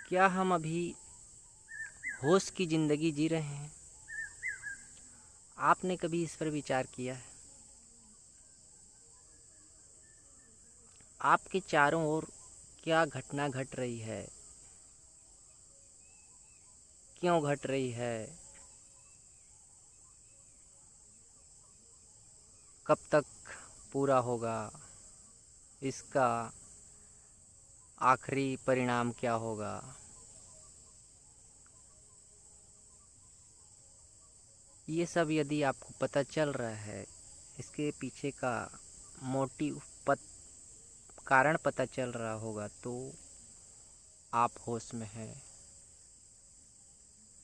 क्या हम अभी होश की ज़िंदगी जी रहे हैं? आपने कभी इस पर विचार किया है? आपके चारों ओर क्या घटना घट रही है? क्यों घट रही है? कब तक पूरा होगा? इसका आखिरी परिणाम क्या होगा? ये सब यदि आपको पता चल रहा है, इसके पीछे का मोटिव कारण पता चल रहा होगा, तो आप होश में हैं।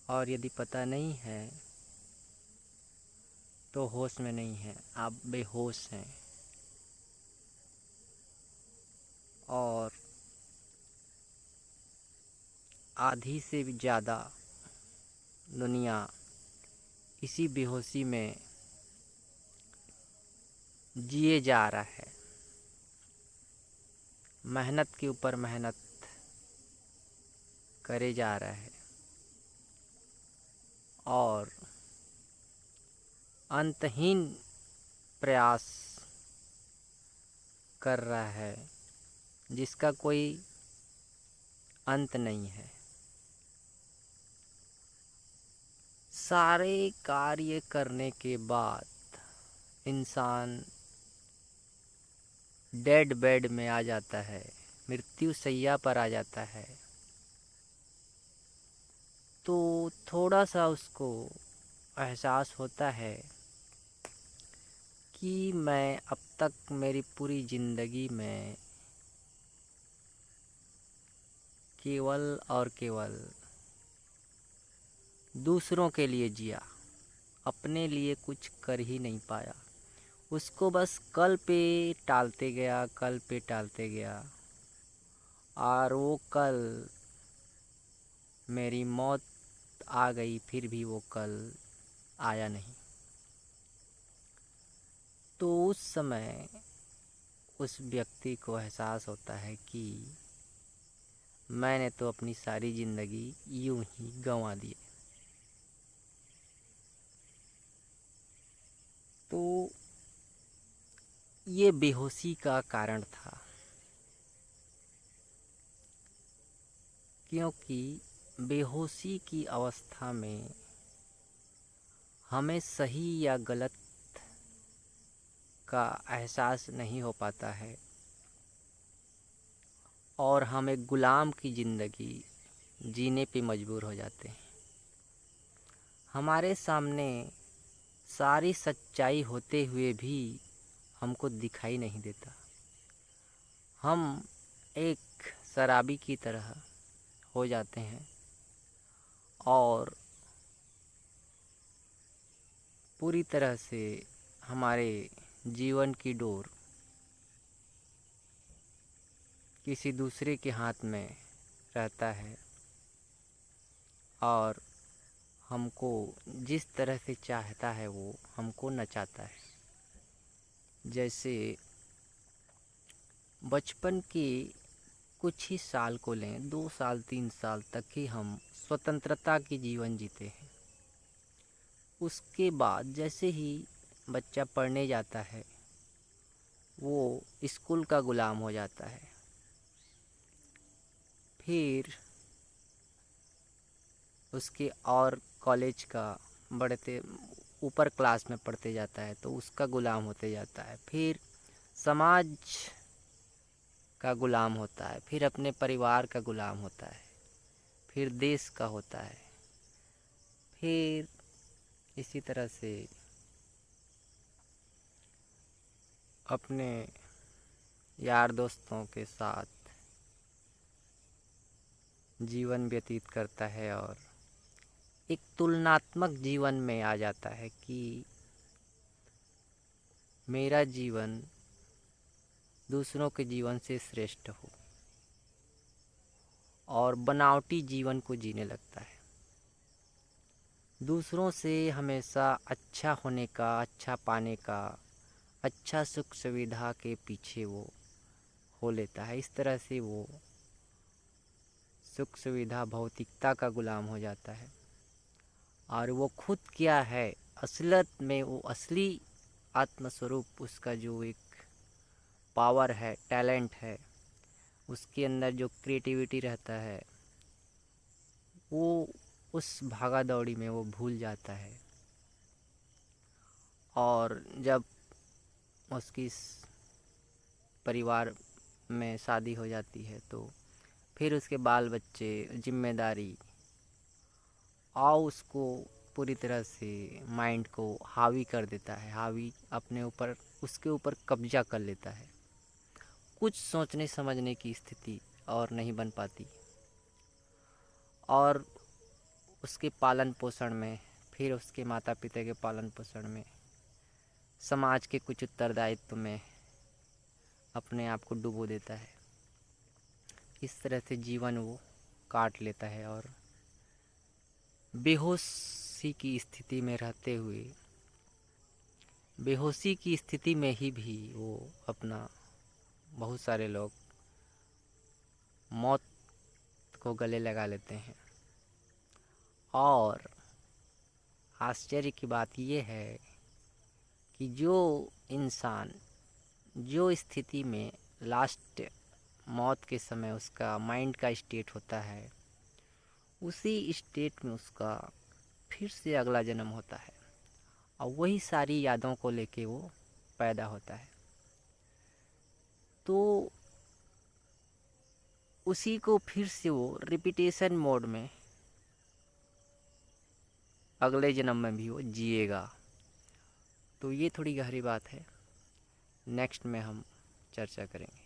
और यदि पता नहीं है तो होश में नहीं है, आप बेहोश हैं। और आधी से भी ज़्यादा दुनिया इसी बेहोशी में जिए जा रहा है। मेहनत के ऊपर मेहनत करे जा रहा है और अंतहीन प्रयास कर रहा है जिसका कोई अंत नहीं है। सारे कार्य करने के बाद इंसान डेड बेड में आ जाता है, मृत्यु शैया पर आ जाता है, तो थोड़ा सा उसको एहसास होता है कि मैं अब तक मेरी पूरी ज़िंदगी में केवल और केवल दूसरों के लिए जिया, अपने लिए कुछ कर ही नहीं पाया। उसको बस कल पे टालते गया, कल पे टालते गया, और वो कल मेरी मौत आ गई, फिर भी वो कल आया नहीं। तो उस समय उस व्यक्ति को एहसास होता है कि मैंने तो अपनी सारी ज़िंदगी यूं ही गंवा दी। तो ये बेहोशी का कारण था, क्योंकि बेहोशी की अवस्था में हमें सही या गलत का एहसास नहीं हो पाता है और हम एक गुलाम की ज़िंदगी जीने पे मजबूर हो जाते हैं। हमारे सामने सारी सच्चाई होते हुए भी हमको दिखाई नहीं देता। हम एक शराबी की तरह हो जाते हैं और पूरी तरह से हमारे जीवन की डोर किसी दूसरे के हाथ में रहता है और हमको जिस तरह से चाहता है वो हमको नचाता है। जैसे बचपन के कुछ ही साल को लें, 2 साल 3 साल तक ही हम स्वतंत्रता की जीवन जीते हैं। उसके बाद जैसे ही बच्चा पढ़ने जाता है, वो स्कूल का गुलाम हो जाता है। फिर उसके और कॉलेज का बढ़ते ऊपर क्लास में पढ़ते जाता है तो उसका गुलाम होते जाता है। फिर समाज का गुलाम होता है, फिर अपने परिवार का गुलाम होता है, फिर देश का होता है, फिर इसी तरह से अपने यार दोस्तों के साथ जीवन व्यतीत करता है और एक तुलनात्मक जीवन में आ जाता है कि मेरा जीवन दूसरों के जीवन से श्रेष्ठ हो, और बनावटी जीवन को जीने लगता है। दूसरों से हमेशा अच्छा होने का, अच्छा पाने का, अच्छा सुख सुविधा के पीछे वो हो लेता है। इस तरह से वो सुख सुविधा भौतिकता का गुलाम हो जाता है। और वो खुद क्या है असलियत में, वो असली आत्मस्वरूप, उसका जो एक पावर है, टैलेंट है, उसके अंदर जो क्रिएटिविटी रहता है, वो उस भागा दौड़ी में वो भूल जाता है। और जब उसकी परिवार में शादी हो जाती है तो फिर उसके बाल बच्चे, जिम्मेदारी, और उसको पूरी तरह से माइंड को हावी कर देता है, हावी अपने ऊपर, उसके ऊपर कब्जा कर लेता है। कुछ सोचने समझने की स्थिति और नहीं बन पाती। और उसके पालन पोषण में, फिर उसके माता पिता के पालन पोषण में, समाज के कुछ उत्तरदायित्व में अपने आप को डुबो देता है। इस तरह से जीवन वो काट लेता है और बेहोशी की स्थिति में रहते हुए, बेहोशी की स्थिति में ही भी वो अपना, बहुत सारे लोग मौत को गले लगा लेते हैं। और आश्चर्य की बात ये है कि जो इंसान, जो स्थिति में लास्ट मौत के समय उसका माइंड का स्टेट होता है, उसी स्टेट में उसका फिर से अगला जन्म होता है और वही सारी यादों को लेके वो पैदा होता है। तो उसी को फिर से वो रिपीटेशन मोड में अगले जन्म में भी वो जिएगा। तो ये थोड़ी गहरी बात है, नेक्स्ट में हम चर्चा करेंगे।